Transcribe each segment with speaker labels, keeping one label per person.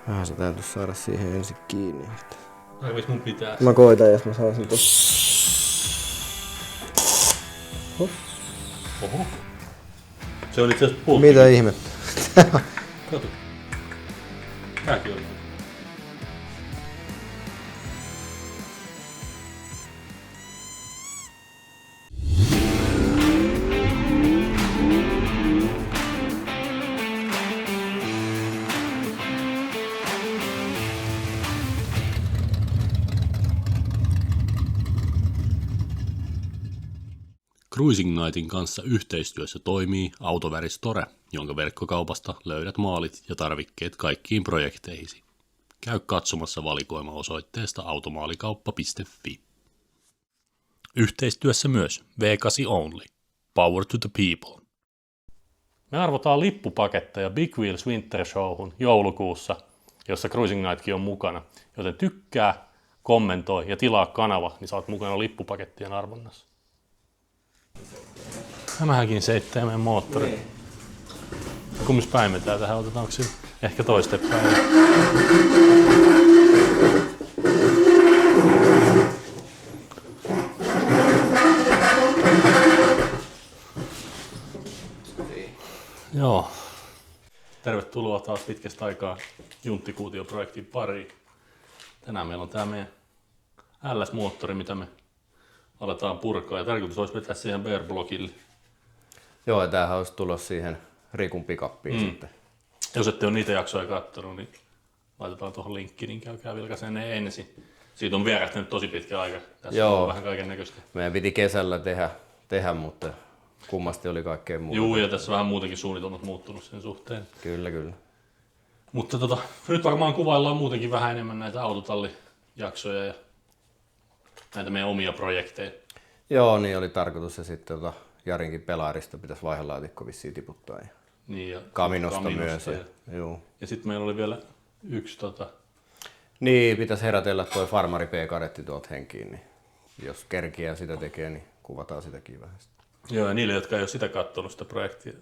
Speaker 1: Vähän se täytyy saada siihen ensin kiinni.
Speaker 2: Tarviis mun pitää?
Speaker 1: Mä koitan, jos mä saan sen tossa.
Speaker 2: Oho. Se on itse asiassa
Speaker 1: Mitä ihmettä?
Speaker 2: Kato. Tääkin on.
Speaker 3: Cruising Nightin kanssa yhteistyössä toimii Autoväristore, jonka verkkokaupasta löydät maalit ja tarvikkeet kaikkiin projekteihisi. Käy katsomassa valikoima osoitteesta automaalikauppa.fi. Yhteistyössä myös V8 Only. Power to the people.
Speaker 2: Me arvotaan lippupaketteja Big Wheels Winter Showhun joulukuussa, jossa Cruising Nightkin on mukana. Joten tykkää, kommentoi ja tilaa kanava, niin saat mukana lippupakettien arvonnassa. Tämähänkin seittää meidän moottori. Kummis päin me tähän otetaanko se ehkä toistepäin? Joo. Tervetuloa taas pitkästä aikaa Junttikuutio-projektin pariin. Tänään meillä on tää meidän LS-moottori, mitä me aletaan purkaa, ja tarkoitus olisi vetää siihen Bear-blogille.
Speaker 1: Joo, ja tämähän olisi tulossa siihen Rikun pikappiin sitten.
Speaker 2: Jos ette ole niitä jaksoja katsonut, niin laitetaan tuohon linkki, niin käykää vilkaiseen ne ensin. Siitä on vierähtänyt tosi pitkä aika. Tässä
Speaker 1: Joo.
Speaker 2: on vähän kaiken näköistä.
Speaker 1: Meidän piti kesällä tehdä, mutta kummasti oli kaikkea muuta.
Speaker 2: Juu, ja tässä vähän muutenkin suunnitelmat muuttunut sen suhteen.
Speaker 1: Kyllä.
Speaker 2: Mutta nyt varmaan kuvaillaan muutenkin vähän enemmän näitä autotallijaksoja ja näitä meidän omia projekteja.
Speaker 1: Joo, niin oli tarkoitus, ja sitten Jarinkin pelaarista pitäisi vaihelaatikko vissiin tiputtaa. Ja
Speaker 2: Niin, ja
Speaker 1: Kaminosta myös.
Speaker 2: Ja sitten meillä oli vielä yksi
Speaker 1: Niin, pitäisi herätellä tuo Farmari P-kadetti tuolta henkiin, niin jos kerkiää sitä tekee, niin kuvataan sitäkin vähän.
Speaker 2: Joo, ja niille, jotka ei ole sitä katsonut sitä projektia,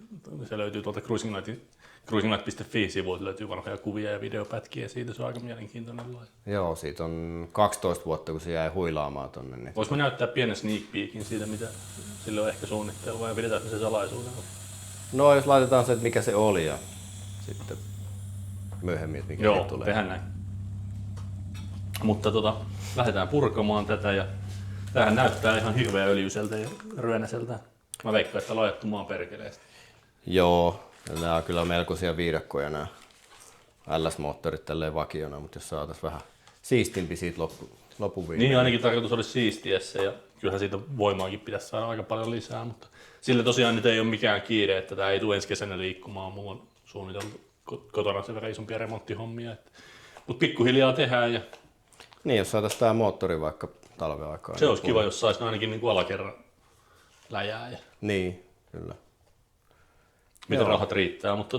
Speaker 2: se löytyy tuolta cruisingnight.fi-sivuilta, löytyy vanhoja kuvia ja videopätkiä siitä, se on aika mielenkiintoinen laji.
Speaker 1: Joo, siitä on 12 vuotta, kun se jäi huilaamaan tonne. Niin
Speaker 2: Voisimme näyttää pienen sneak peekin siitä, mitä sille on ehkä suunnittelua, ja pidetään se salaisuudella.
Speaker 1: No, jos laitetaan se, että mikä se oli, ja sitten myöhemmin, että mikä
Speaker 2: Joo,
Speaker 1: tulee.
Speaker 2: tehdään näin. Mutta lähdetään purkamaan tätä, ja tämähän näyttää ihan hirveän öljyiseltä ja ryönäseltä. Mä veikkaan, että lajattu maan perkeleestä.
Speaker 1: Joo, ja nämä on kyllä melkoisia viidakkoja nämä LS-moottorit tälleen vakiona, mutta jos saataisiin vähän siistimpi siitä loppuviimein.
Speaker 2: Niin ainakin tarkoitus olisi siistiä se, ja kyllähän siitä voimaakin pitäisi saada aika paljon lisää, mutta sillä tosiaan nyt ei ole mikään kiire, että tämä ei tule ensi kesänä liikkumaan. Mulla on suunniteltu kotona sen verran isompia remonttihommia, mutta pikkuhiljaa tehdään. Ja
Speaker 1: Niin, jos saataisiin tämä moottori vaikka talven aikaan.
Speaker 2: se olisi kiva, jos saisi ainakin niin kuin alakerran läjää. Ja
Speaker 1: Niin, kyllä.
Speaker 2: miten rahat riittää, mutta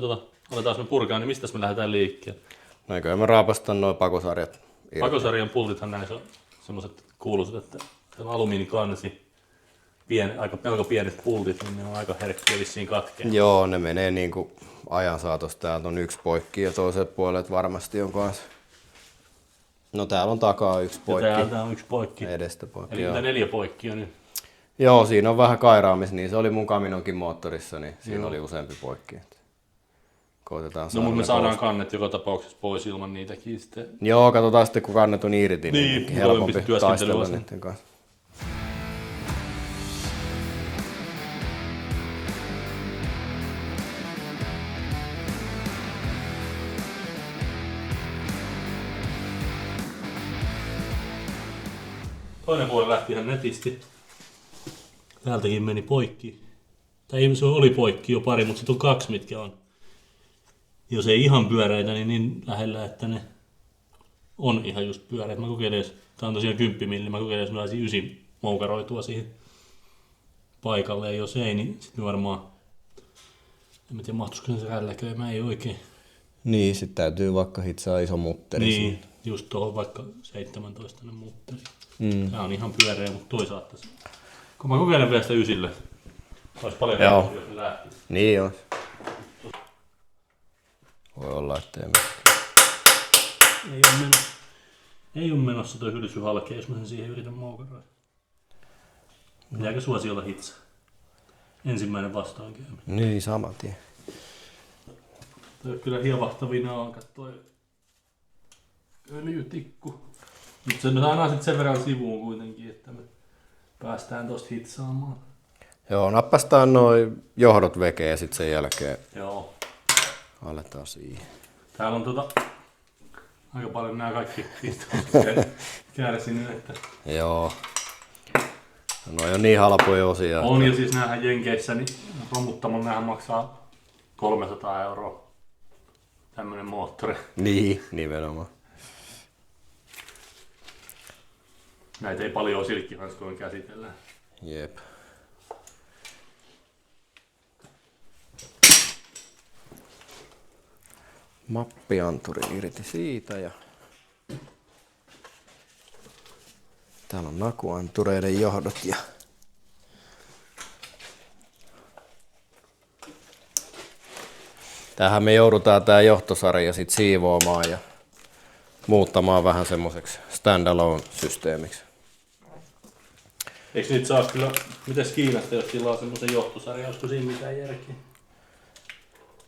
Speaker 2: aletaan me purkaa, niin mistä me lähdetään liikkeelle?
Speaker 1: No eiköhän mä raapastan nuo pakosarjat irti.
Speaker 2: Pakosarjan pultithan näissä on semmoiset kuuluiset, että se on alumiinikansi, melko pienet pultit, niin ne on aika herkkiä vissiin katkeen.
Speaker 1: Joo, ne menee niinku ajan saatossa. Täältä on yksi poikki ja toiset puolet varmasti on kanssa. No täällä on takaa yksi poikki.
Speaker 2: Ja täältä on yksi poikki.
Speaker 1: Edestä poikki.
Speaker 2: Eli
Speaker 1: Joo.
Speaker 2: mitä 4 poikkia nyt?
Speaker 1: Joo, siinä on vähän kairaamis, niin se oli mun Caminonkin moottorissa, niin siinä
Speaker 2: Joo.
Speaker 1: oli useampi poikki. Koitetaan
Speaker 2: No
Speaker 1: saada
Speaker 2: mutta me
Speaker 1: ne
Speaker 2: saadaan
Speaker 1: pois.
Speaker 2: kannet joka tapauksessa pois ilman niitäkin sitten.
Speaker 1: Joo, katsotaan sitten kun kannet on irti,
Speaker 2: Niin,
Speaker 1: niin helpompi
Speaker 2: kovempi työskentely
Speaker 1: taistella
Speaker 2: on.
Speaker 1: niiden kanssa.
Speaker 2: Toinen puoli lähti ihan netisti. Täältäkin meni poikki. Tai se oli poikki jo pari, mutta sitten on 2, mitkä on. Jos ei ihan pyöreitä, niin lähellä, että ne on ihan just pyöreitä. Mä kokeilen, tää on tosiaan 10 milli, mä kokeilen, jos mä laisin 9 moukaroitua siihen paikalle. Ja jos ei, niin sitten varmaan, en tiedä mahtuisiko se rälläköimään, ei oikein.
Speaker 1: Niin, sit täytyy vaikka hitsaa iso mutteri
Speaker 2: Niin,
Speaker 1: siinä.
Speaker 2: just tuohon vaikka 17 muutteri.
Speaker 1: Mm.
Speaker 2: Tää on ihan pyöreä, mutta toisaalta se. Kun mä kokeilen vielä sitä 9, olisi paljon
Speaker 1: Joo.
Speaker 2: helpompi, jos se lähtisi.
Speaker 1: Niin on. Voi olla, ettei mitään.
Speaker 2: Ei ole menossa toi hylsy halkea, jos mä sen siihen yritän moukaroida. Pitääkö suosi olla hitsa? Ensimmäinen vastoinkäyminen.
Speaker 1: Niin, saman tien.
Speaker 2: Toi on kyllä hievahtavina on, toi öljytikku. Mutta se nyt aina sit sen verran sivuun kuitenkin, että me päästään tosta hitsaamaan.
Speaker 1: Joo, nappastaan noin johdot vekeen ja sitten sen jälkeen
Speaker 2: Joo.
Speaker 1: aletaan siihen.
Speaker 2: Täällä on aika paljon nämä kaikki kärsinyt, että
Speaker 1: Joo. No on niin halpoja osia.
Speaker 2: on ja siis näähän Jenkeissä, niin romuttamalla näähän maksaa 300 €. Tämmönen moottori.
Speaker 1: Niin, nimenomaan.
Speaker 2: Näitä ei paljon silkkihanskoin käsitellä.
Speaker 1: Jep. Mappianturi irti siitä ja täällä on nakuantureiden johdot ja tähän me joudutaan tää johtosarja sit siivoamaan ja muuttamaan vähän semmoiseksi standalone-systeemiksi.
Speaker 2: Eikö niitä saa kyllä, mitäs Kiinasta, jos tilaa semmoisen johtosarjan, olisiko siinä mitään järkeä?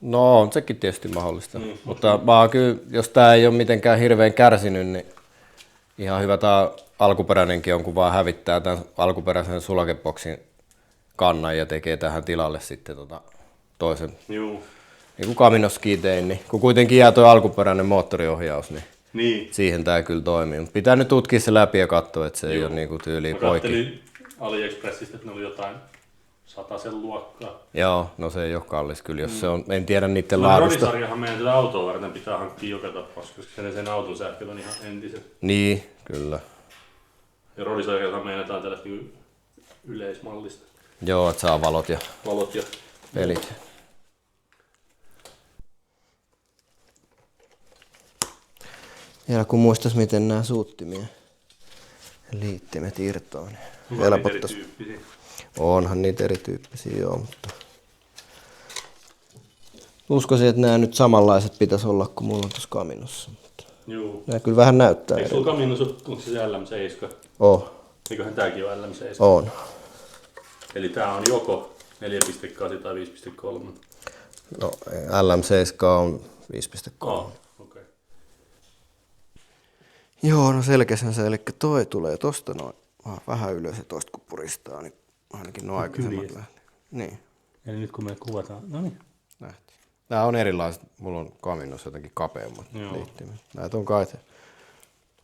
Speaker 1: No on sekin tietysti mahdollista, mutta mä kyllä, jos tää ei ole mitenkään hirveän kärsinyt, niin ihan hyvä tää alkuperäinenkin on, kun vaan hävittää tämän alkuperäisen sulakeboksin kannan ja tekee tähän tilalle sitten toisen.
Speaker 2: Joo.
Speaker 1: Niin kuin Camino-ski tein, niin kun kuitenkin jää tuo alkuperäinen moottoriohjaus, niin siihen tää kyllä toimii. Mutta pitää nyt tutkia se läpi ja katsoa, että se ei ole niinku tyyliin poikki.
Speaker 2: Mä kattelin AliExpressistä, että ne oli jotain 100 luokkaa.
Speaker 1: Joo, no se ei ole kallis kyllä, jos se on, en tiedä niiden laadusta.
Speaker 2: Rodisarjahan meidän tätä autoa varten pitää hankkia joka tapauksessa, koska sen auton sähköt on ihan entiset.
Speaker 1: Niin, kyllä.
Speaker 2: Ja rodisarjahan meinataan tällaista niinku yleismallista.
Speaker 1: Joo, että saa valot ja pelit. Vielä kun muistais miten nämä suuttimien liittimet irtoaa, niin helpottais. Onhan niitä erityyppisiä joo, mutta uskoisin, että nämä nyt samanlaiset pitäisi olla kuin mulla on tuossa Caminossa.
Speaker 2: Joo.
Speaker 1: Nämä kyllä vähän näyttää.
Speaker 2: Eikö sulla Caminossa, onko se LM7?
Speaker 1: Oh.
Speaker 2: Eiköhän tääkin ole LM7?
Speaker 1: On.
Speaker 2: Eli tää on joko 4.8 tai 5.3?
Speaker 1: No, LM7 on 5.3.
Speaker 2: Okay.
Speaker 1: Joo, no selkeäsen se, eli toi tulee tosta noin vähän ylös ja tosta kun puristaa, niin ainakin nuo aikaisemmat lähtee. Niin.
Speaker 2: Eli nyt kun me kuvataan, no niin.
Speaker 1: Nähtiin. Nämä on erilaiset, mulla on Caminossa jotenkin kapeammat liittimet. Näitä on kai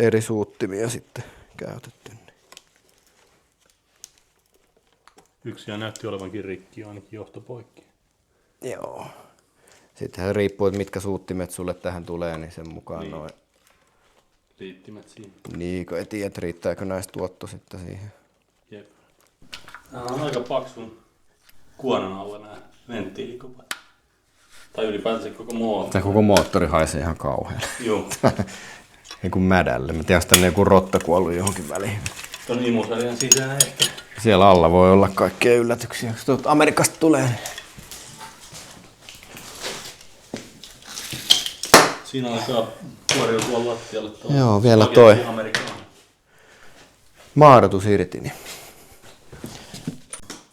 Speaker 1: eri suuttimia sitten käytetty.
Speaker 2: Yksi näytti olevankin rikki, ainakin johtopoikki.
Speaker 1: Joo. Sittenhän riippuu, että mitkä suuttimet sulle tähän tulee, niin sen mukaan niin. Noin.
Speaker 2: Liittimet siinä.
Speaker 1: Niin, kun et tiedä, riittääkö näistä tuotto sitten siihen.
Speaker 2: Jep. Nämä on aika paksun kuonan alla nämä venttiilikuvat. Tai ylipäätänsä koko moottori.
Speaker 1: Tämä koko moottori haisee ihan kauhean.
Speaker 2: Joo.
Speaker 1: Niin kuin mädälle. Mä tiedän, että joku rotta kuollut johonkin väliin.
Speaker 2: Tuon imusarjan sisään ehkä.
Speaker 1: Siellä alla voi olla kaikkea yllätyksiä. Jos tuolta Amerikasta tulee, niin
Speaker 2: siinä alkaa kuoriutua lattialle.
Speaker 1: joo, vielä toi maadotus irti.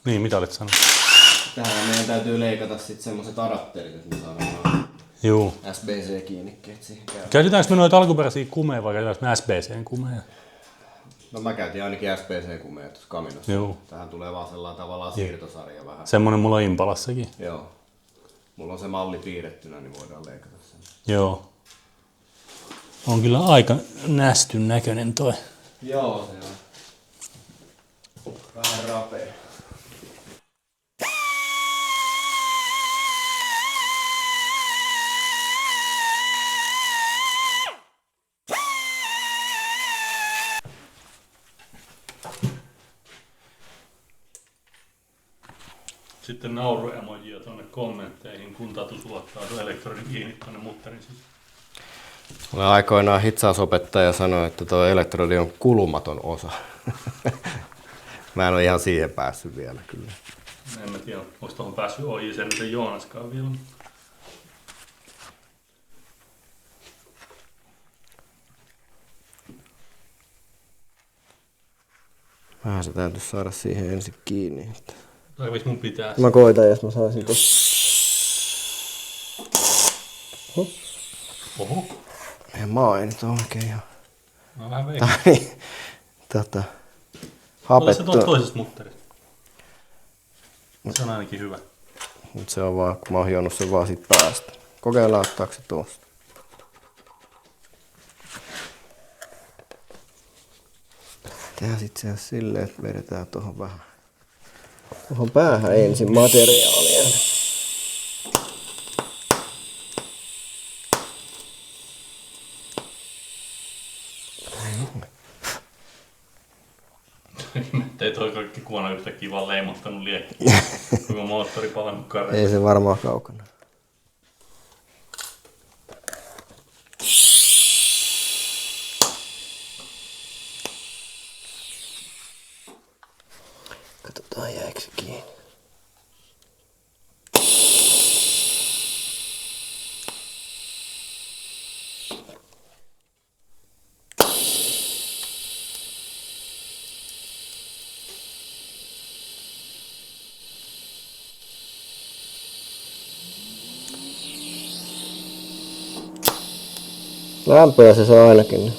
Speaker 2: Niin, mitä olet sanonut?
Speaker 1: Tähän meidän täytyy leikata sitten semmoset adapterit, että me saadaan SBC-kiinnikkeet siihen käyttöön.
Speaker 2: Käytetäänkö me noita alkuperäisiä kumeja vai käytetäänkö me SBCn kumeja?
Speaker 1: No mä käytin ainakin SBC-kumeja tuossa Caminossa.
Speaker 2: Joo.
Speaker 1: Tähän tulee vaan sellainen tavallaan siirtosarja vähän.
Speaker 2: Semmonen mulla on Impalassakin.
Speaker 1: Joo. Mulla on se malli piirrettynä, niin voidaan leikata sen.
Speaker 2: Joo. On kyllä aika nästyn näköinen toi.
Speaker 1: Joo, se on. Vähän rapea.
Speaker 2: Sitten nauruemojia tuonne kommentteihin, kun Tatu suottaa tuon elektrodin kiinni tuonne mutterin sisään.
Speaker 1: Olen aikoinaan hitsausopettaja sanoi, että tuo elektrodi on kulumaton osa. Mä en ole ihan siihen päässyt vielä kyllä.
Speaker 2: En mä tiedä, onko tuohon päässyt ohi sen Joonaskaan vielä.
Speaker 1: Vähän se täytyisi saada siihen ensin kiinni.
Speaker 2: Tai mun pitää.
Speaker 1: Mä koitan, jos mä saisin tossa.
Speaker 2: Oho.
Speaker 1: Mä en nyt oikein ihan.
Speaker 2: Mä vähän veikkaan.
Speaker 1: Niin,
Speaker 2: Ota se
Speaker 1: hapettu.
Speaker 2: tuolta toisesta mutterista. Se on ainakin hyvä.
Speaker 1: Mut se on vaan, kun mä oon hionnut sen vaan siitä päästä. Kokeillaan ottaako se tuosta. Tehdään sit se silleen, että vedetään tuohon vähän. Tuohon päähän ensin materiaalia.
Speaker 2: Ei toi kaikki kuona yhtäkkiä vaan leimottanut liekki. Koko moottori palannut kareen.
Speaker 1: Ei se varmaan kaukana. Katsotaan jääkö se kiinni. Lämpöä se saa ainakin.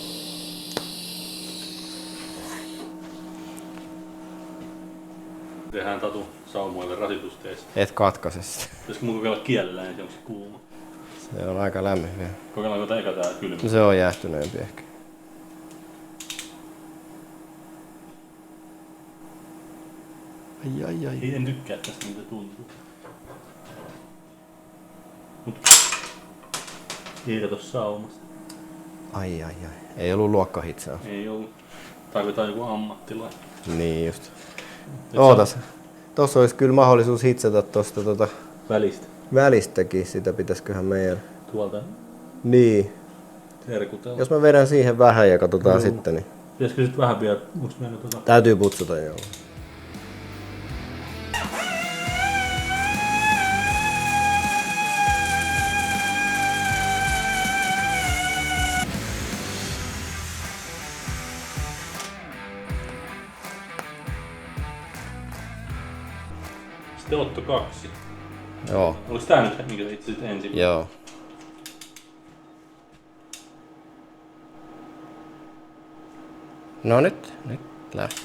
Speaker 2: Tehdään Tatu saumoille rasitusteissa.
Speaker 1: Et katkaise sitä.
Speaker 2: Pitäisikö mun kokeilla kielellä, niin onko se kuuma?
Speaker 1: Se on aika lämmin vielä.
Speaker 2: Kokeillaanko tää eka tää kylmä?
Speaker 1: Se on jäähtyneempi ehkä. Ai.
Speaker 2: En tykkää tästä, mitä tuntuu. Mut ei kato saumasta.
Speaker 1: Ai. Ei ollut luokkahitsaa.
Speaker 2: Ei ollut. Tarvitaan joku ammattilainen.
Speaker 1: Niin just. Ootas. Tossa olisi kyllä mahdollisuus hitsata tosta
Speaker 2: Välistä.
Speaker 1: välistäkin. Sitä pitäisköhän meidän.
Speaker 2: Tuolta
Speaker 1: Niin.
Speaker 2: herkutella.
Speaker 1: Jos mä vedän siihen vähän ja katsotaan sitten, niin
Speaker 2: Pitäisikö sit vähän vielä, onks meillä
Speaker 1: täytyy putsata joo.
Speaker 2: Sitten Otto 2.
Speaker 1: Joo.
Speaker 2: Oliko tää nyt minkä sä itse ensin?
Speaker 1: Joo. No nyt lähti.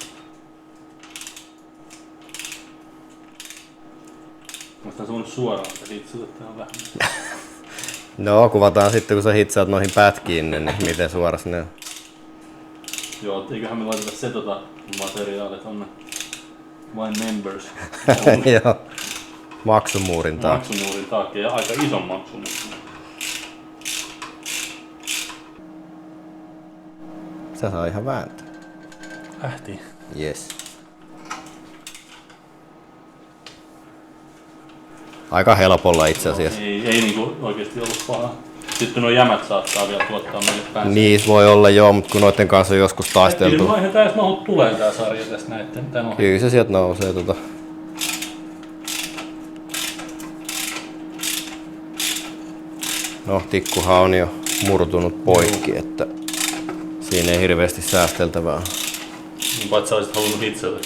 Speaker 2: Mä oon voinut suoraan, että siitä on vähän.
Speaker 1: No kuvataan sitten kun sä hitsaat noihin pätkiin, niin miten suoras ne on.
Speaker 2: Joo, eiköhän me laiteta se materiaalia tonne vain members.
Speaker 1: Joo. Maksumuurin taakse.
Speaker 2: Maksumuurin taakse ja aika ison maksumuurin.
Speaker 1: Sä saa ihan vääntää.
Speaker 2: Lähti.
Speaker 1: Yes. Aika helpolla itse asiassa.
Speaker 2: Ei niinku oikeesti ollut paha. Sitten nuo jämät saattaa vielä tuottaa meille päänsä.
Speaker 1: Niin voi olla joo, mutta kun noiden kanssa on joskus taisteltu.
Speaker 2: Eihän tää edes mahu tuleen tää sarja tästä näitten tän ohi.
Speaker 1: Kyllä se sieltä nousee No tikkuhan on jo murtunut poikki, että siinä ei hirveästi säästeltävää.
Speaker 2: Niin paitsi sä olisit halunnut hitsata.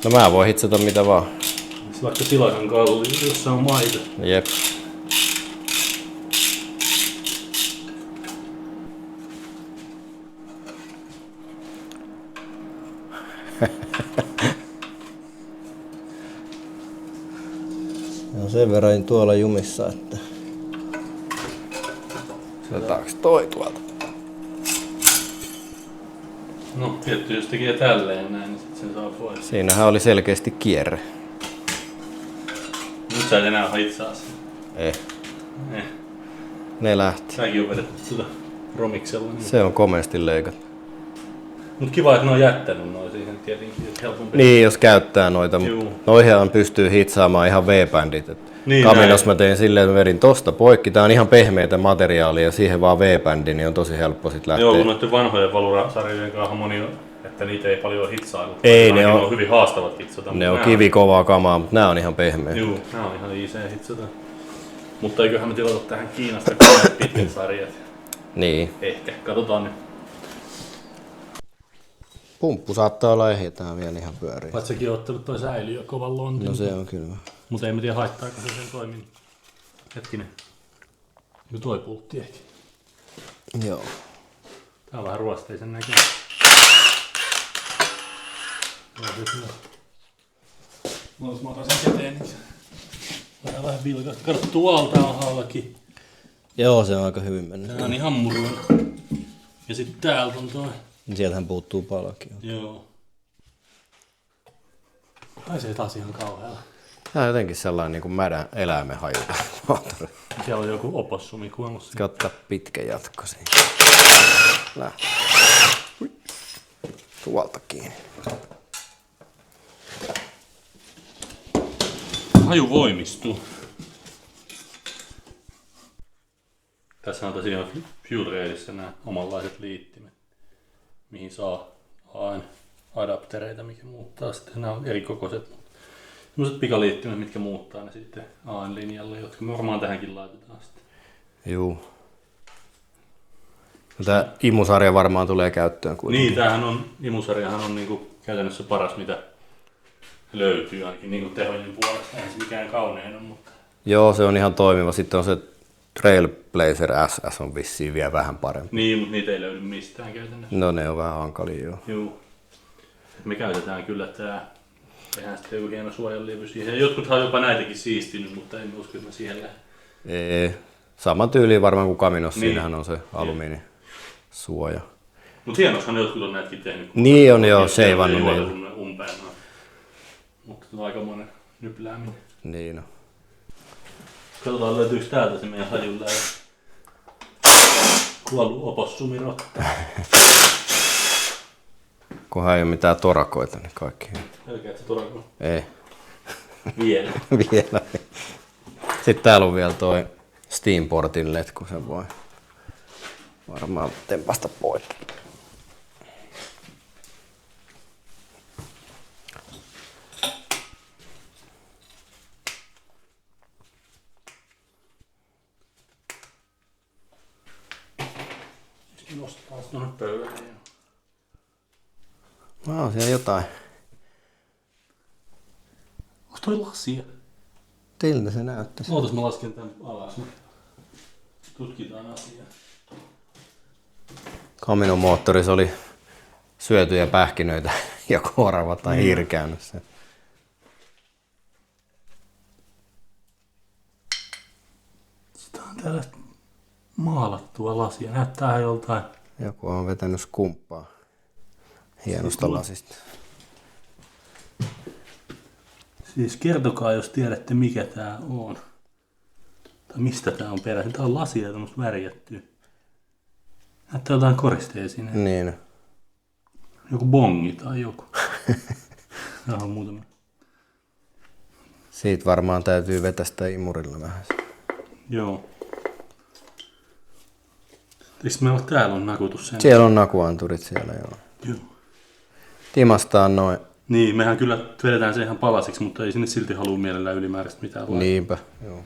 Speaker 1: No mä voin hitsata mitä vaan.
Speaker 2: Vaikka silakan kalli, jossa on maito.
Speaker 1: Jep. on sen verran tuolla jumissa, että otetaanko toi tuolta?
Speaker 2: No, tietty jos tekee tälleen näin, niin sit sen saa pois.
Speaker 1: Siinähän oli selkeästi kierre.
Speaker 2: Nyt sä et enää hitsaa sen.
Speaker 1: Ne lähti.
Speaker 2: Säkin on vedetty tuota romiksella. Niin.
Speaker 1: Se on komeasti leikattu.
Speaker 2: Mut kiva, että ne on jättänyt noin siihen tietenkin, että helpompi.
Speaker 1: Niin, jos käyttää noita.
Speaker 2: Juu.
Speaker 1: Noihan pystyy hitsaamaan ihan V-bändit.
Speaker 2: Niin,
Speaker 1: Kaminos mä tein silleen, että mä vedin tosta poikki. Tää on ihan pehmeitä materiaalia ja siihen vaan V-bändi, niin on tosi helppo sit lähteä.
Speaker 2: Joo, kun noiden vanhojen valurasarjojen kanssa moni on, että niitä ei paljon hitsailu.
Speaker 1: Ei, ne on
Speaker 2: hyvin haastavat hitsata.
Speaker 1: Ne on kivikovaa kamaa, mutta nää on ihan pehmeitä.
Speaker 2: Juu, nää on ihan easy hitsata. Mutta eiköhän me tilata tähän Kiinasta pitkät sarjat.
Speaker 1: Niin.
Speaker 2: Ehkä, katsotaan nyt.
Speaker 1: Pumppu saattaa olla ehjä, tää vielä ihan pyörii.
Speaker 2: Paitsi sekin on ottanut toi säiliö kovan lontin.
Speaker 1: No se on kyllä.
Speaker 2: Mutta ei mä tiedä haittaako se sen toimin. Hetkinen. Joku toi pultti ehkä.
Speaker 1: Joo.
Speaker 2: Tää on vähän ruosteisen näköinen. Mä otan sen käteen, niin vähän vilkaista. Kato, tuolta on halki.
Speaker 1: Joo, se on aika hyvin mennyt.
Speaker 2: Tää on ihan murun. Ja sit täältä on toi.
Speaker 1: Sieltähän puuttuu palakin.
Speaker 2: Joo. Haisee taas ihan kauhealla.
Speaker 1: Tää on jotenkin sellainen niin kuin mädän eläimen haju.
Speaker 2: Siellä on joku opossumi kuollut.
Speaker 1: Ottaa pitkä jatko siinä. Lähtee. Tuolta kiinni.
Speaker 2: Haju voimistuu. Tässä on tosiaan Fuel Railissa nämä omanlaiset liittimet, mihin saa AN-adaptereita, mikä muuttaa sitten. Nämä on eri kokoiset, sellaiset pikaliittimet, mitkä muuttaa ne sitten AN-linjalle, jotka me varmaan tähänkin laitetaan sitten.
Speaker 1: Juu. Tää imusarja varmaan tulee käyttöön kuitenkin.
Speaker 2: Niin, tämähän on, imusarjahan on niinku käytännössä paras, mitä löytyy ainakin niinku tehojen puolesta. Eihän se mikään kaunein on, mutta...
Speaker 1: Joo, se on ihan toimiva. Sitten on se Trailblazer SS on vissiin vielä vähän parempi.
Speaker 2: Niin, mutta niitä ei löydy mistään käytännössä.
Speaker 1: No ne on vähän hankalia, joo.
Speaker 2: Joo. Me käytetään kyllä tää. Tehdään sitten joku hieno suojanlievy siihen. Jotkuthan on jopa näitäkin siistinyt, mutta en usko, että mä siihen lähden.
Speaker 1: Ei. Saman tyyliin varmaan kuin Caminossa,
Speaker 2: Niin.
Speaker 1: siinähän on se alumiinisuoja.
Speaker 2: Mutta hienoshan jotkut on näitäkin tehnyt.
Speaker 1: Niin on joo, seivannut
Speaker 2: niillä.
Speaker 1: niillä.
Speaker 2: Umpeen. Mutta on aikamoinen nyplääminen.
Speaker 1: Niin on.
Speaker 2: Katsotaan löytyykö täältä se meidän hajun läjä. Kuollut opossumirotta.
Speaker 1: Kunhan ei ole mitään torakoita, niin kaikki.
Speaker 2: Pelkäätkö se torako?
Speaker 1: Ei.
Speaker 2: Vielä.
Speaker 1: Vielä. Sitten täällä on vielä toi Steamportin letku, sen voi varmaan tempasta pois.
Speaker 2: Nostetaan se tuonne pöydälle.
Speaker 1: No, siellä jotain.
Speaker 2: Onko toi lasia?
Speaker 1: Tiltä se näyttäisi.
Speaker 2: Ootas mä lasken tän alas. Tutkitaan asiaa.
Speaker 1: Caminon moottorissa oli syötyjä pähkinöitä ja korva tai hiiri käynyt sen.
Speaker 2: Sitä on täällä maalattua lasia. Näyttää joltain.
Speaker 1: Joku on vetänyt skumppaa hienosta lasista.
Speaker 2: Siis kertokaa, jos tiedätte mikä tää on. Tai mistä tää on peräisin. Tää on lasia ja tämmöstä värjättyä. Näyttää jotain koristeisiin.
Speaker 1: Niin.
Speaker 2: Joku bongi tai joku. Tää on muutama.
Speaker 1: Siitä varmaan täytyy vetästä imurilla vähän.
Speaker 2: Joo. Eikö meillä ole täällä on nakutus sen?
Speaker 1: Siellä on nakuanturit siellä, joo.
Speaker 2: Joo.
Speaker 1: Timastaan noin.
Speaker 2: Niin, mehän kyllä vedetään se ihan palasiksi, mutta ei sinne silti halua mielellään ylimääräistä mitään laittaa.
Speaker 1: Niinpä, joo.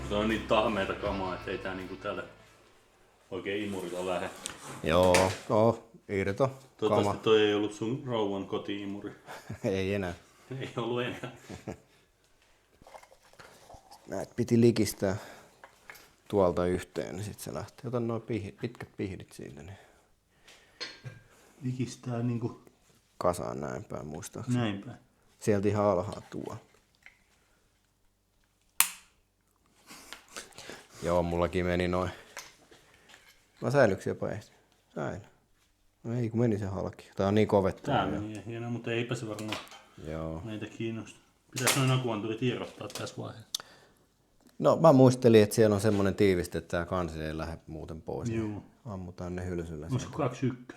Speaker 2: Se on niitä tahmeita kamaa, ettei tää niinku täällä oikein imurilla lähde.
Speaker 1: Joo, irto,
Speaker 2: Toivottavasti
Speaker 1: kama.
Speaker 2: toi ei ollut sun rouvan koti-imuri.
Speaker 1: Ei enää.
Speaker 2: Ei ollut enää.
Speaker 1: Näet piti likistää tuolta yhteen, niin sit se lähtee. Ota noin pitkät pihdit siitä, niin
Speaker 2: Vikistää niinku
Speaker 1: kasaan näin päin muistaakseni.
Speaker 2: näin päin.
Speaker 1: Sieltä ihan alhaa tuo. Joo, mullakin meni noin. Mä säilyks jopa ehti? Säily. No ei, kun meni se halki. Tää on niin kovettunut.
Speaker 2: Tää meni hienoa, mutta eipä se varmaan
Speaker 1: Joo.
Speaker 2: meitä kiinnosta. Pitäis noin akuanturit irrottaa tässä vaiheessa.
Speaker 1: No mä muistelin, että siellä on semmoinen tiiviste, että tämä kansi ei lähde muuten pois.
Speaker 2: Joo.
Speaker 1: Ammutaan ne hylsyllä.
Speaker 2: Olisiko 21?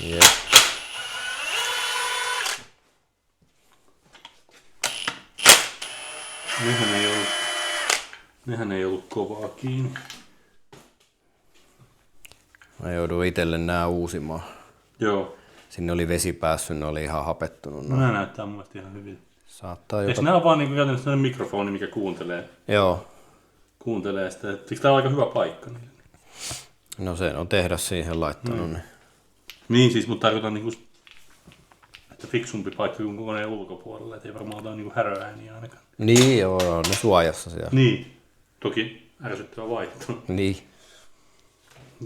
Speaker 1: Jep.
Speaker 2: Nehän ei ollut kovaa kiinni.
Speaker 1: Mä jouduin itselle nää uusimaan.
Speaker 2: Joo.
Speaker 1: Sinne oli vesi päässyt, ne oli ihan hapettunut.
Speaker 2: No nämä näyttää mun mielestä ihan hyvin.
Speaker 1: Saattaa
Speaker 2: Eikö
Speaker 1: jopa...
Speaker 2: nämä ole vaan niin käytännössä sellainen mikrofoni, mikä kuuntelee sitä? Eikö tää ole aika hyvä paikka niille?
Speaker 1: No se on tehdas siihen laittanut.
Speaker 2: Niin siis, mutta tarkoitan niinku, että fiksumpi paikka kuin koneen ulkopuolella, ettei varmaan ota niinku häröääniä ainakaan.
Speaker 1: Niin joo, on ne suojassa siellä.
Speaker 2: Niin. Toki ärsyttävä vaihto.
Speaker 1: Niin.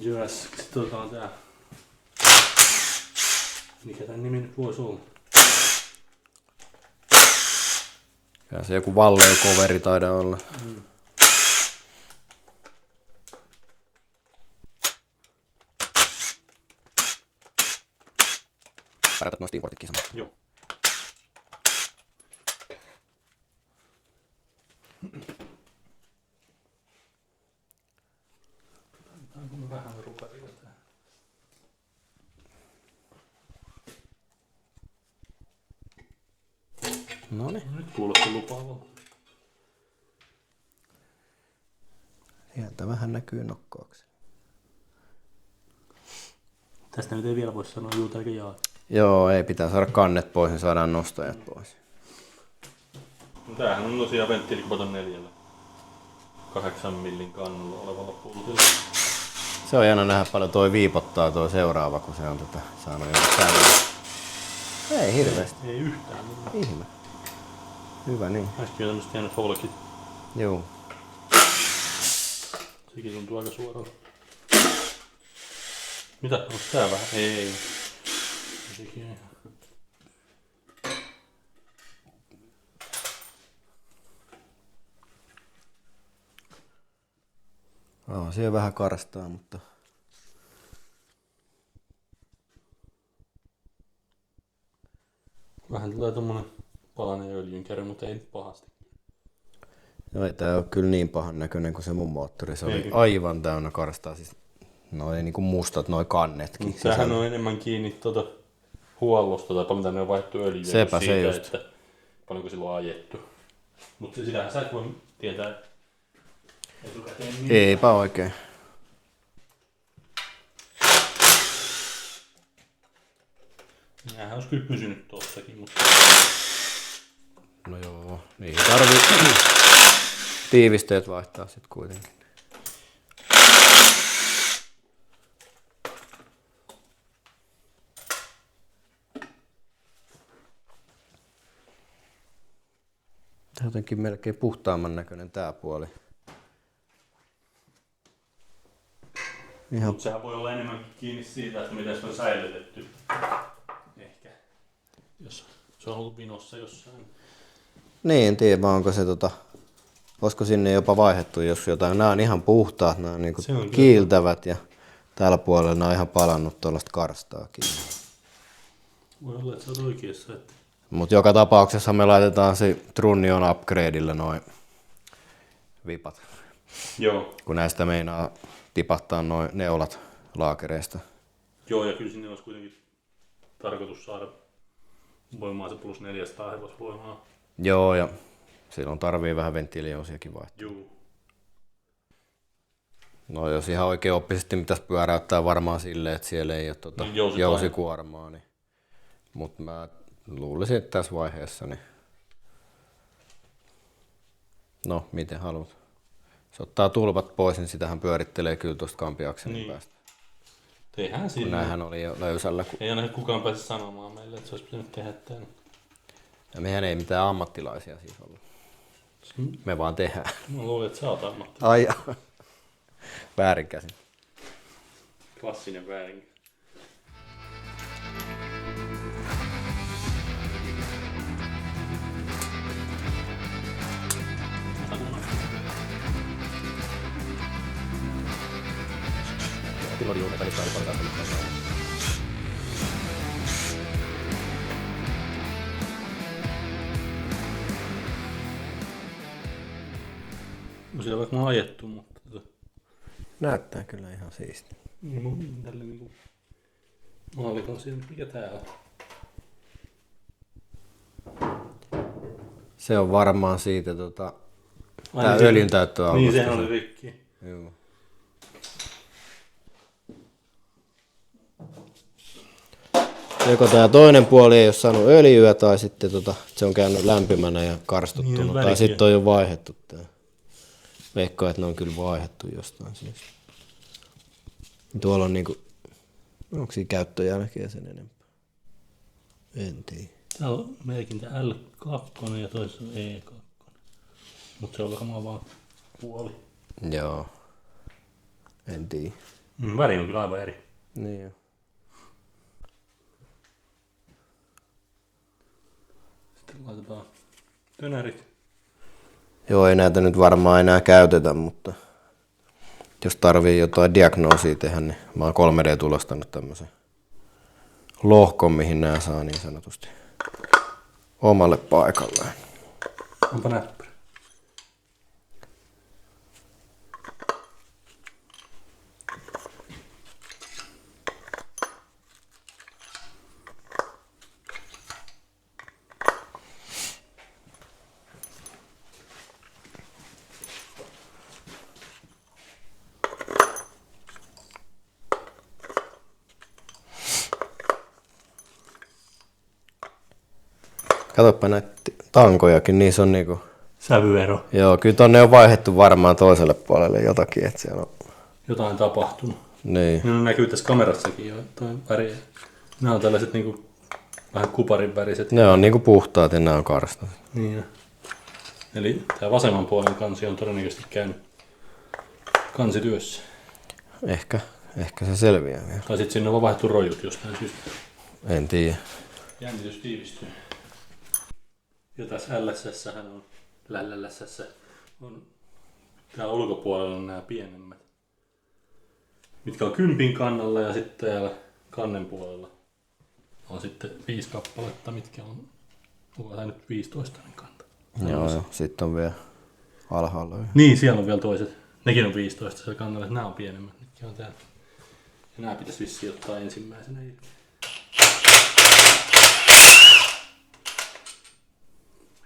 Speaker 2: Jös, sitten otetaan tää. Mikä tän nimi nyt voisi olla?
Speaker 1: Ja se joku Valley-coveri taidaa olla. Pärätät noista importitkin samalla.
Speaker 2: Joo. Otetaanko vähän ruperilla tää?
Speaker 1: Noniin.
Speaker 2: Nyt kuulosti lupaavalta.
Speaker 1: Sieltä vähän näkyy nokkaaksi.
Speaker 2: Tästä nyt ei vielä voi sanoa juuta eikä jaa.
Speaker 1: Joo, ei pitää saada kannet pois, niin saadaan nostajat pois.
Speaker 2: No tämähän on tosiaan venttiilikupaton 4. 8 millin kannulla olevalla pultilla.
Speaker 1: Se on jännä nähdä paljon toi viipottaa toi seuraava, kun se on saanut jo täällä. Ei hirveästi.
Speaker 2: Ei yhtään.
Speaker 1: Ihme. Hyvä niin.
Speaker 2: Äsken on tämmöset hienot holkit.
Speaker 1: Joo.
Speaker 2: Sekin tuntuu aika suoraan. Mitä? Onko tää vähän? Ei. Sekin ihan.
Speaker 1: Siellä vähän karstaa, mutta...
Speaker 2: Vähän tulee tommonen palanen öljynkäry, mutta ei nyt pahasti.
Speaker 1: No ei tää ole kyllä niin pahan näköinen kuin se mun moottori. Se oli
Speaker 2: Eikä.
Speaker 1: aivan täynnä karstaa. Siis noi niinku mustat noi kannetkin.
Speaker 2: Tämähän on enemmän kiinni huollosta tai paljon tänne on vaihdettu öljyä
Speaker 1: Sepä
Speaker 2: siitä,
Speaker 1: se just.
Speaker 2: että paljonko silloin on ajettu. Mutta sitähän sä et voi tietää etukäteen. Niin.
Speaker 1: Eipä oikein.
Speaker 2: Nämähän olisi kyllä pysynyt tossakin, mutta
Speaker 1: No joo, niihin tarvii tiivisteet vaihtaa sit kuitenkin. Tää on jotenkin melkein puhtaamman näköinen tää puoli. Ihan
Speaker 2: Mutta sehän voi olla enemmänkin kiinni siitä, että miten se on säilytetty. Ehkä. Jos se on ollut vinossa jossain.
Speaker 1: niin, en tiedä vaan onko se olisiko sinne jopa vaihdettu jos jotain. Nämä on ihan puhtaat, nämä on niinku
Speaker 2: Se on
Speaker 1: kiiltävät ja tällä puolella nämä on ihan palannut tuollaista karstaakin.
Speaker 2: Voi olla, että sä oot oikeassa. Että...
Speaker 1: Mutta joka tapauksessa me laitetaan se Trunnion upgradeilla noin vipat.
Speaker 2: Joo.
Speaker 1: Kun näistä meinaa tipahtaa noin neulat laakereista.
Speaker 2: Joo, ja kyllä sinne olisi kuitenkin tarkoitus saada voimaa se plus 400 hevosvoimaa.
Speaker 1: Joo, ja silloin tarvii vähän venttiiliousiakin vaihtaa.
Speaker 2: Joo.
Speaker 1: No jos ihan oikein oppisesti pitäisi pyöräyttää varmaan silleen, että siellä ei ole
Speaker 2: Niin,
Speaker 1: jousikuormaa. Niin. Mutta mä luulisin, että tässä vaiheessa, niin... No, miten haluat. Se ottaa tulpat pois, niin sitähän pyörittelee kyllä tuosta kampiakselin
Speaker 2: Niin.
Speaker 1: päästä.
Speaker 2: Tehdään
Speaker 1: Kun
Speaker 2: sinne.
Speaker 1: näähän oli jo löysällä.
Speaker 2: Ei aina kukaan pääse sanomaan meille, että se olisi pitänyt tehdä tämän.
Speaker 1: Ja mehän ei mitään ammattilaisia siis ollut. Me vaan tehdään.
Speaker 2: Mä luulen, että sä oot ammatti.
Speaker 1: Ai väärinkäsin.
Speaker 2: Klassinen väärin.
Speaker 1: Silloin juuri välistä oli paljon
Speaker 2: on siellä varmaan ajettu, mutta
Speaker 1: Näyttää kyllä ihan siistiä.
Speaker 2: tälle niinku maallikon siinä, mikä tää on.
Speaker 1: Se on varmaan siitä tää
Speaker 2: niin,
Speaker 1: öljyntäyttöautosta.
Speaker 2: Niin, sehän oli rikki.
Speaker 1: Joo. Joko tämä toinen puoli ei ole saanut öljyä tai sitten se on käynyt lämpimänä ja karstuttunut.
Speaker 2: Niin,
Speaker 1: Tai sitten on jo vaihdettu tämä. Veikkaan, että ne on kyllä vaihdettu jostain syystä. Tuolla on niinku, onko siinä käyttöjälkeä sen enempää? En tiedä.
Speaker 2: Täällä on merkintä L2 ja toisessa on E2. Mutta se on varmaan vaan puoli.
Speaker 1: Joo. En tiedä.
Speaker 2: Väri on kyllä aivan eri.
Speaker 1: Niin jo.
Speaker 2: Sitten laitetaan tönärit.
Speaker 1: Joo, ei näitä nyt varmaan enää käytetä, mutta jos tarvii jotain diagnoosia tehdä, niin mä oon 3D-tulostanut tämmöisen lohkon, mihin nämä saa niin sanotusti omalle paikalleen.
Speaker 2: Onpa näppärä.
Speaker 1: Katoppa näitä tankojakin, niissä on niinku...
Speaker 2: Sävyero.
Speaker 1: Joo, kyllä tonne on vaihdettu varmaan toiselle puolelle jotakin, että siellä on...
Speaker 2: Jotain tapahtunut.
Speaker 1: Niin.
Speaker 2: Ne näkyy tässä kamerassakin jo, toi väri. Nämä on tällaiset niinku vähän kuparin väriset.
Speaker 1: Ne on niinku puhtaat ja nämä on karstat.
Speaker 2: Niin. Eli tämä vasemman puolen kansi on todennäköisesti käynyt kansityössä.
Speaker 1: Ehkä se selviää vielä.
Speaker 2: Tai sitten sinne on vaan vaihdettu rojut jostain syystä.
Speaker 1: En tiedä.
Speaker 2: Jännitys tiivistyy. Ja tässä LSS-hän on, LLSS on, täällä ulkopuolella on nämä pienemmät, mitkä on 10 kannalla ja sitten täällä kannen puolella on sitten 5 kappaletta, mitkä on, onko tämä nyt 15 kanta.
Speaker 1: Joo, sitten on vielä alhaalla.
Speaker 2: Niin, siellä on vielä toiset. Nekin on 15 se kannalla, nämä on pienemmät, mitkä on täällä. Ja nämä pitäisi vissiin ottaa ensimmäisenä.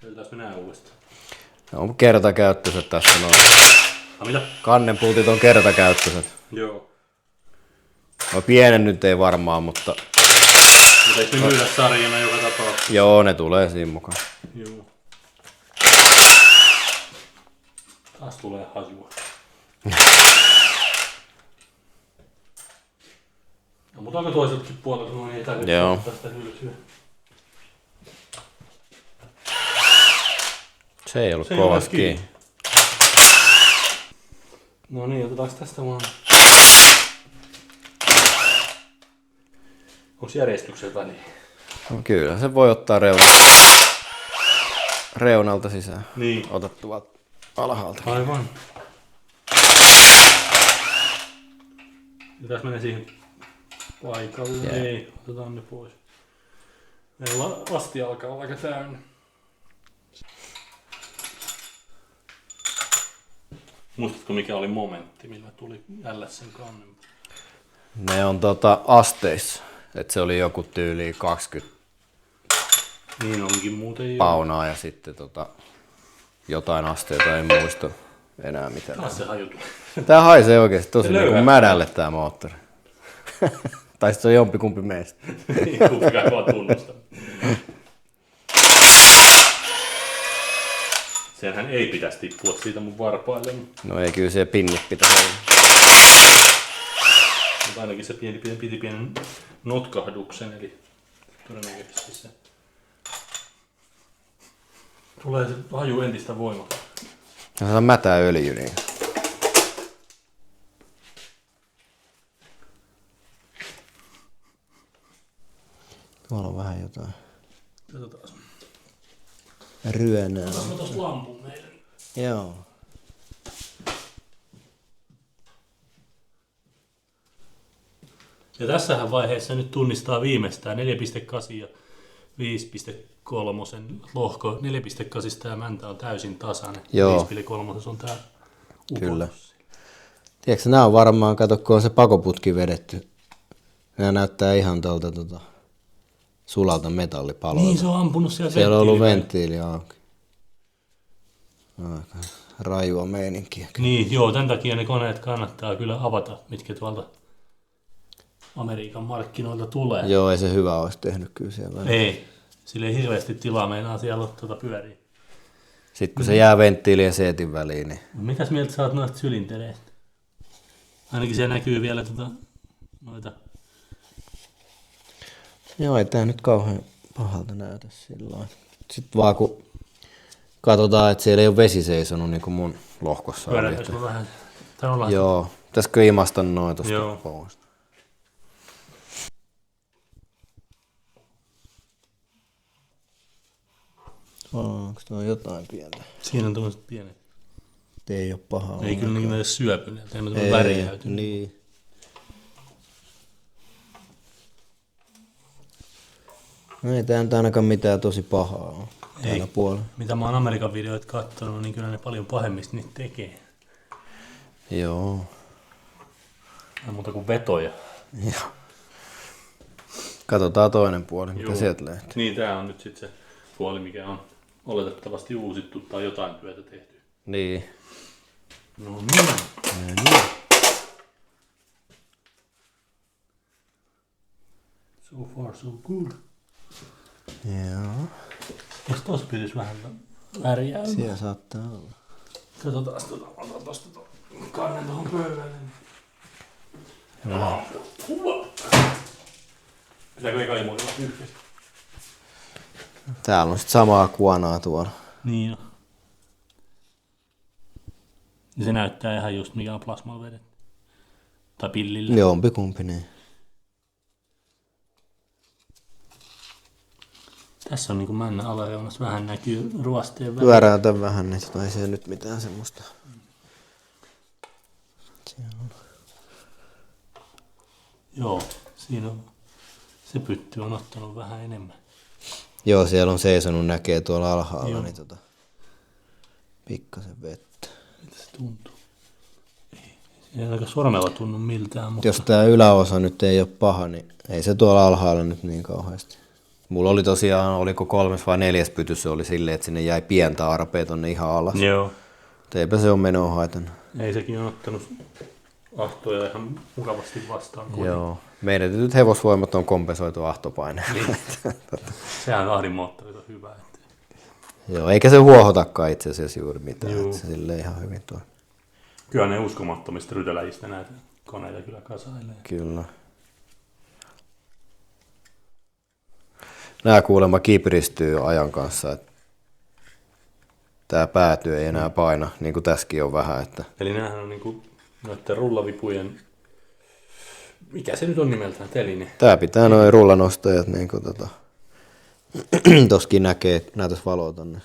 Speaker 2: Käytetään me nää uudestaan.
Speaker 1: Ne on kertakäyttöiset tässä noin.
Speaker 2: Mitä?
Speaker 1: Kannenpultit on kertakäyttöiset.
Speaker 2: Joo.
Speaker 1: No pienen nyt ei varmaan, mutta
Speaker 2: Mutta eikö ne myydä sarjana joka tapauksessa?
Speaker 1: joo, ne tulee siinä mukaan.
Speaker 2: Joo. Taas tulee hajua. No, mutta onko toiseltakin puolelta, no ei tarvitse
Speaker 1: Joo.
Speaker 2: ottaa sitä hylsyä.
Speaker 1: Se ei ollut
Speaker 2: Se ei ole
Speaker 1: kovasti
Speaker 2: kiinni.
Speaker 1: kiinni.
Speaker 2: No niin, otetaanko tästä vaan? Onko järjestyksen väliin?
Speaker 1: No, kyllä se voi ottaa reunalta sisään.
Speaker 2: Niin.
Speaker 1: Ota tuolta alhaalta.
Speaker 2: Aivan. Ja tässä menee siihen paikalle.
Speaker 1: Jää.
Speaker 2: Ei, otetaan ne pois. Meillä asti alkaa olla aika täynnä. Muistatko mikä oli momentti, millä tuli LS:n kannen?
Speaker 1: Ne on asteissa. Et se oli joku tyyli 20
Speaker 2: Niin onkin muuten jo.
Speaker 1: paunaa ja sitten jotain asteita, en muista enää mitään.
Speaker 2: Taas se haju tulee.
Speaker 1: Tää haisee oikeesti tosi
Speaker 2: Löyhä.
Speaker 1: niinku mädälle tää moottori. Tai sit se on jompikumpi meistä.
Speaker 2: Niin, kumpikaan vaan tunnusta. Senhän ei pitäisi tippua siitä mun varpaille.
Speaker 1: No ei kyllä se pinnit pitäisi olla.
Speaker 2: Mutta ainakin se piti pienen notkahduksen, eli todennäköisesti se tulee se haju entistä voimakkaasti.
Speaker 1: Ja se on mätää öljy niin. Tuolla on vähän jotain
Speaker 2: Katsotaan.
Speaker 1: ryönää.
Speaker 2: Otaanko tosta lampun meille?
Speaker 1: Joo.
Speaker 2: Ja tässähän vaiheessa nyt tunnistaa viimeistään 4.8 ja 5.3 lohko. 4.8 tämä mäntä on täysin tasainen.
Speaker 1: Joo.
Speaker 2: 5.3 on tää
Speaker 1: Kyllä. Tiedätkö, nämä on varmaan, kato, kun on se pakoputki vedetty. Nämä näyttää ihan tuolta sulalta metallipaloilta.
Speaker 2: Niin se on ampunut
Speaker 1: siellä on ollut venttiili auki. Aika rajua meininkiä.
Speaker 2: Niin, joo, tämän takia ne koneet kannattaa kyllä avata, mitkä tuolta Amerikan markkinoilta tulee.
Speaker 1: Joo, ei se hyvä olisi tehnyt kyllä siellä.
Speaker 2: Ei, sillä ei hirveästi tilaa meinaa siellä pyöriä.
Speaker 1: Sitten kun se jää venttiili ja seetin väliin, niin...
Speaker 2: Mitäs mieltä sä oot noista sylintereistä? Ainakin siellä näkyy vielä noita.
Speaker 1: Joo, ei tää nyt kauhean pahalta näytä sillä lailla. Sitten vaan kun katsotaan, että siellä ei ole vesi seisonut niin kuin mun lohkossa.
Speaker 2: Pyörätäis sulla vähän? Tai ollaan.
Speaker 1: Joo, pitäisikö imasta noin tosta pois? Onko tuo jotain pientä?
Speaker 2: Siinä on tommoset pienet.
Speaker 1: Ei ole pahaa.
Speaker 2: Ei kyllä niitä edes syöpyneet, ei ole väriäytynyt.
Speaker 1: Niin. No ei tää nyt ainakaan mitään tosi pahaa ole tällä puolella.
Speaker 2: Mitä mä oon Amerikan videoita katsonut, niin kyllä ne paljon pahemmista niitä tekee.
Speaker 1: Joo.
Speaker 2: Ei muuta kuin vetoja.
Speaker 1: Joo. Katsotaan toinen puoli, mitä sieltä löytyy.
Speaker 2: Niin, tää on nyt sit se puoli, mikä on oletettavasti uusittu tai jotain työtä tehty.
Speaker 1: Niin.
Speaker 2: No niin. So far so good.
Speaker 1: Joo.
Speaker 2: Eikö tossa pitäis vähän väriä?
Speaker 1: Siellä saattaa olla.
Speaker 2: Katsotaan otan tosta kannen tohon pöydälle. Pitääkö eka ilmoitella yhteen?
Speaker 1: Täällä on sit samaa kuonaa tuolla.
Speaker 2: Niin on. Ja se näyttää ihan just mikä on plasmalla vedetty. Tai pillillä.
Speaker 1: Jompikumpi niin.
Speaker 2: Tässä on niinku männä alareunassa vähän näkyy ruosteen väliä.
Speaker 1: Pyöräytä vähän, niin ei siellä nyt mitään semmoista.
Speaker 2: Joo, siinä on. Se pytty on ottanut vähän enemmän.
Speaker 1: Joo, siellä on seisonut, näkee tuolla alhaalla,
Speaker 2: Joo.
Speaker 1: niin pikkasen vettä.
Speaker 2: Miltä se tuntuu? Ei ainakaan sormella tunnu miltään, mutta...
Speaker 1: Jos tää yläosa nyt ei ole paha, niin ei se tuolla alhaalla nyt niin kauheasti. Mulla oli tosiaan, oliko 3. vai 4. pytyssä, oli silleen, että sinne jäi pientä arpea tonne ihan alas.
Speaker 2: Joo.
Speaker 1: Eipä se ole menoa haitannut.
Speaker 2: Ei, sekin on ottanut ahtoja ihan mukavasti vastaan.
Speaker 1: Joo. Menetetyt hevosvoimat on kompensoitu ahtopaineen.
Speaker 2: Niin. Sehän ahdin moottorit on hyvä. Että...
Speaker 1: Joo, eikä se huohotakaan itse asiassa juuri mitään.
Speaker 2: Joo.
Speaker 1: Se silleen ihan hyvin tuo.
Speaker 2: Kyllä ne uskomattomista rytöläjistä näitä koneita kyllä kasailee.
Speaker 1: Kyllä. Nämä kuulemma kipiristyy ajan kanssa, että tämä pääty ei enää paina, niin kuin tässäkin on vähän. Että...
Speaker 2: Eli näähän on niinku noiden rullavipujen, mikä se nyt on nimeltään, teline?
Speaker 1: Tää pitää noin rullanostajat, niin kuin toskin näkee, näytäisi valoa tonne.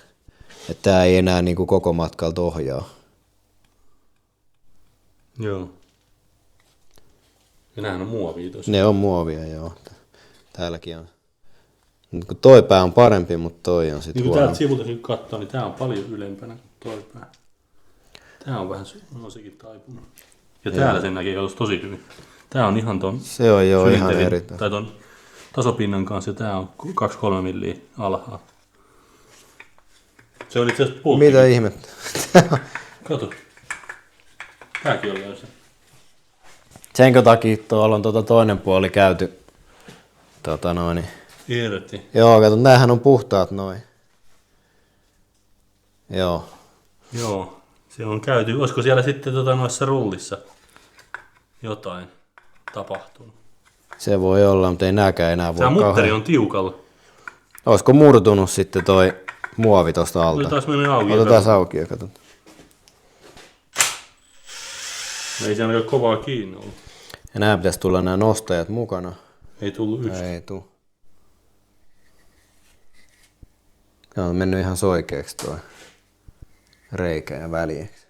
Speaker 1: Että tää ei enää niin kuin koko matkalta ohjaa.
Speaker 2: Joo. Ja näähän on muovia tossa.
Speaker 1: Ne on muovia, joo. Täälläkin on. Nyt kun toi pää on parempi, mutta toi on sitten
Speaker 2: Niin kun
Speaker 1: huono.
Speaker 2: täältä sivulta kun katsoo, niin tää on paljon ylempänä kuin toi pää. Tää on vähän sekin taipunut. Ja täällä sen näkee olisi tosi hyvin. Tää on ihan ton
Speaker 1: Se on jo ihan
Speaker 2: sylinterin-
Speaker 1: eri.
Speaker 2: tai ton tasopinnan kanssa ja tää on 2-3 milliä alhaa. Se on itse asiassa pultti.
Speaker 1: Mitä ihmettä?
Speaker 2: Kato. Tääkin on löysä.
Speaker 1: Senkö takia tuolla on toinen puoli käyty.
Speaker 2: Irti.
Speaker 1: Joo, kato, näähän on puhtaat noin. Joo.
Speaker 2: Joo. Se on käyty. Olisiko siellä sitten noissa rullissa jotain tapahtunut?
Speaker 1: Se voi olla, mutta ei nääkään enää voi
Speaker 2: Tää mutteri
Speaker 1: kauhean.
Speaker 2: on tiukalla.
Speaker 1: Olisiko murtunut sitten toi muovi tosta alta?
Speaker 2: Oli taas mennyt auki.
Speaker 1: Otetaan auki ja katsotaan.
Speaker 2: Ei se ainakaan kovaa kiinni ollut.
Speaker 1: Ja nämä pitäisi tulla nämä nostajat mukana.
Speaker 2: Ei tullut yksi.
Speaker 1: Ei tuu. Tämä on mennyt ihan soikeaksi tuo reikä ja väljeksi.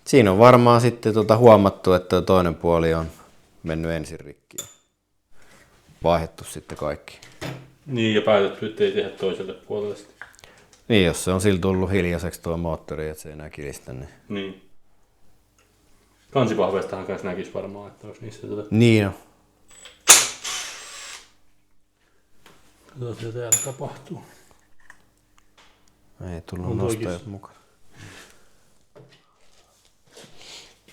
Speaker 1: Siinä on varmaan sitten huomattu, että toinen puoli on mennyt ensin rikki. Vaihdettu sitten kaikki.
Speaker 2: Niin, ja päätetty, että ei tehdä toiselle puolelle sitten.
Speaker 1: Niin, jos se on sillä tullut hiljaiseksi tuo moottori, että se ei enää kilistä, niin...
Speaker 2: Niin. Kansipahveistahan kanssa näkisi varmaan, että onko niissä
Speaker 1: Niin on.
Speaker 2: Katsotaan, mitä täällä tapahtuu.
Speaker 1: Ei tullut nostajat mukaan.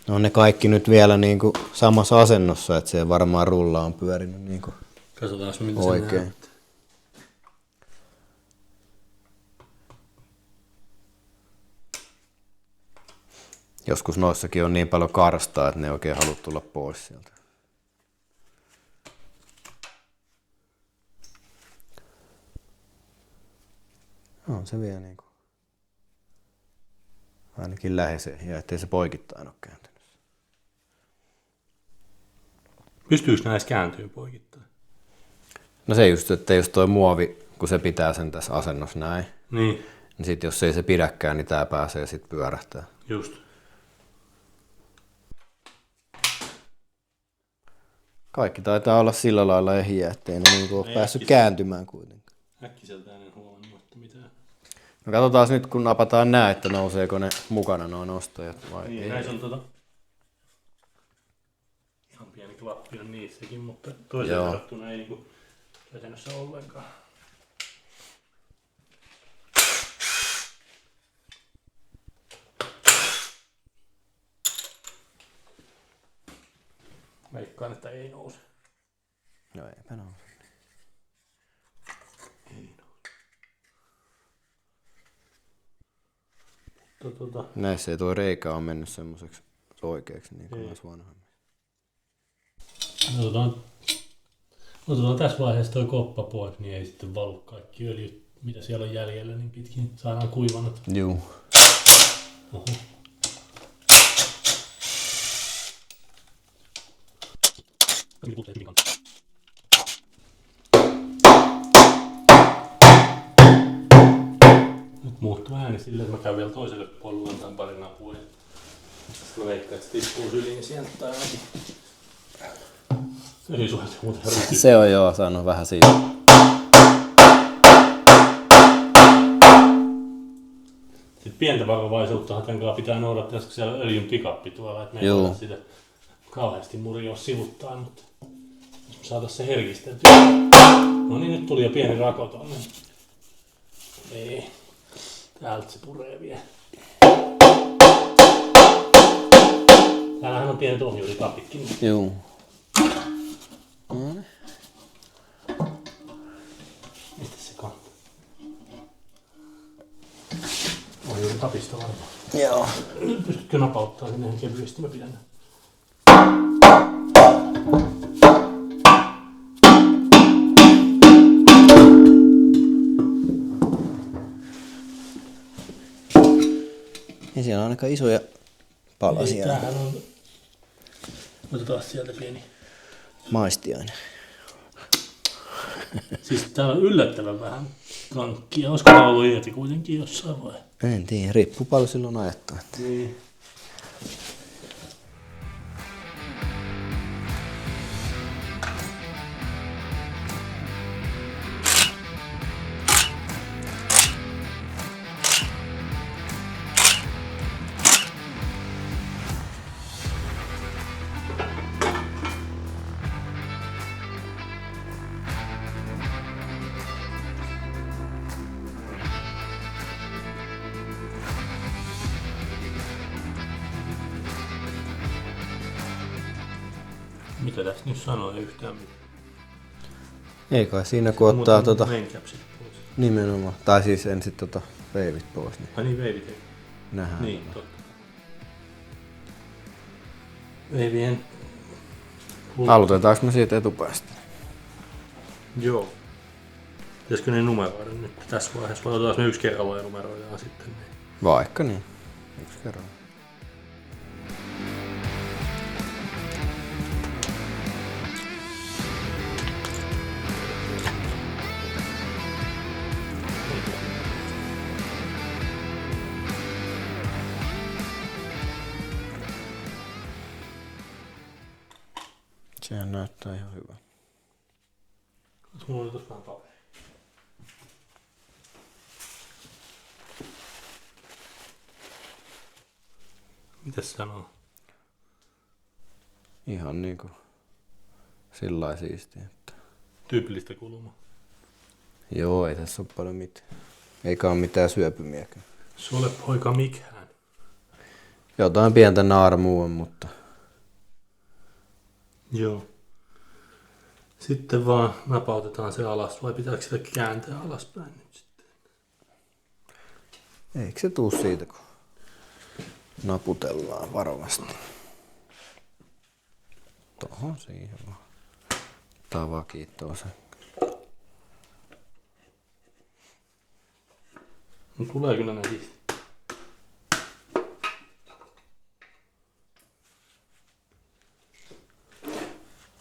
Speaker 1: No ne kaikki nyt vielä niinku samassa asennossa, että se varmaan rulla on pyörinyt niinku
Speaker 2: Katsotaan, miltä se
Speaker 1: oikein.
Speaker 2: näyttää.
Speaker 1: Joskus noissakin on niin paljon karstaa, että ne ei oikein halua tulla pois sieltä. On se vielä niinku ainakin läheiseen ja ettei se poikittain ole kääntynyt.
Speaker 2: Pystyykö näissä kääntyy poikittain?
Speaker 1: No se just, että jos toi muovi, kun se pitää sen tässä asennossa näin,
Speaker 2: Niin,
Speaker 1: niin sit jos ei se pidäkään, niin tää pääsee sit pyörähtää.
Speaker 2: just.
Speaker 1: Kaikki taitaa olla sillä lailla ehjiä, ettei ne niinku ole päässyt kääntymään kuitenkaan.
Speaker 2: Äkkiseltään en huomannut, että mitään.
Speaker 1: No katsotaan nyt, kun napataan nää, että nouseeko ne mukana nuo nostajat vai
Speaker 2: Niin,
Speaker 1: ei.
Speaker 2: näissä on ihan pieni klappi on niissäkin, mutta toiseen
Speaker 1: Joo.
Speaker 2: verrattuna ei niinku käytännössä ollenkaan. Veikkaan, että ei nouse.
Speaker 1: No eipä nouse.
Speaker 2: Ei nouse.
Speaker 1: Näissä ei tuo reikä ole mennyt semmoiseksi oikeaksi niin kuin
Speaker 2: Ei.
Speaker 1: näissä vanhemmissa.
Speaker 2: Otetaan tässä vaiheessa toi koppa pois, niin ei sitten valu kaikki öljyt, mitä siellä on jäljellä, niin pitkin saadaan kuivanut.
Speaker 1: Juu.
Speaker 2: Oho. Nyt muuttuu ääni silleen, että mä käyn vielä toiselle puolelle antaa pari napua. Mä veikkaan, että se tippuu syliin sieltä tai ainakin. Ei suhdet muuten ryhtyy.
Speaker 1: Se on joo, saanut vähän siitä.
Speaker 2: Sitten pientä varovaisuuttahan tämän kanssa pitää noudattaa, koska siellä on öljyn pikappi tuolla, että me ei
Speaker 1: Joo.
Speaker 2: voida sitä kauheasti murjoa sivuttaa, mutta jos me saataisiin se herkisteltyä. No niin, nyt tuli jo pieni rako tonne. Ei, täältä se puree vielä. Täällähän on pienet ohjuritapitkin.
Speaker 1: Juu.
Speaker 2: Mistä se kantaa? Ohjuritapista varmaan.
Speaker 1: Joo.
Speaker 2: Pystytkö napauttaa sinne ihan kevyesti? Mä pidän.
Speaker 1: Ei siellä on ainakaan isoja palasia.
Speaker 2: Tämähän on... Otetaan sieltä pieni.
Speaker 1: Maistiainen.
Speaker 2: Siis täällä on yllättävän vähän kankkia. Olisiko tää ollut irti kuitenkin jossain vai?
Speaker 1: En tiedä, riippuu paljon silloin ajettaa.
Speaker 2: Niin. Mitä tässä nyt sanoo ei yhtään mitään.
Speaker 1: Ei kai siinä kun ottaa
Speaker 2: Maincapsit pois.
Speaker 1: nimenomaan. Tai siis ensin veivit pois, niin
Speaker 2: Ai niin, veivit ei.
Speaker 1: nähdään.
Speaker 2: Niin, totta. Veivien...
Speaker 1: Aloitetaanko me siitä etupäästä?
Speaker 2: Joo. Pitäisikö ne numeroida nyt tässä vaiheessa vai otetaan me yksi kerralla ja numeroidaan sitten? Niin.
Speaker 1: Vaikka niin. Yksi kerran. Sehän näyttää ihan hyvä.
Speaker 2: Mulla oli tuossa vähän paperia. Mitäs sanoo?
Speaker 1: Ihan niinku sillai siistiä. Että...
Speaker 2: Tyypillistä kulmaa.
Speaker 1: Joo, ei tässä ole paljon mitään. Eikä ole mitään syöpymiäkään.
Speaker 2: Sulle poika mikään.
Speaker 1: Jotain pientä naarmua, mutta...
Speaker 2: Joo. Sitten vaan napautetaan se alas, vai pitääkö sitä kääntää alaspäin nyt sitten?
Speaker 1: Eikö se tuu siitä, kun naputellaan varovasti. Tohon siihen vaan. Tää vaan kiittoo se.
Speaker 2: No tulee kyllä nätisti.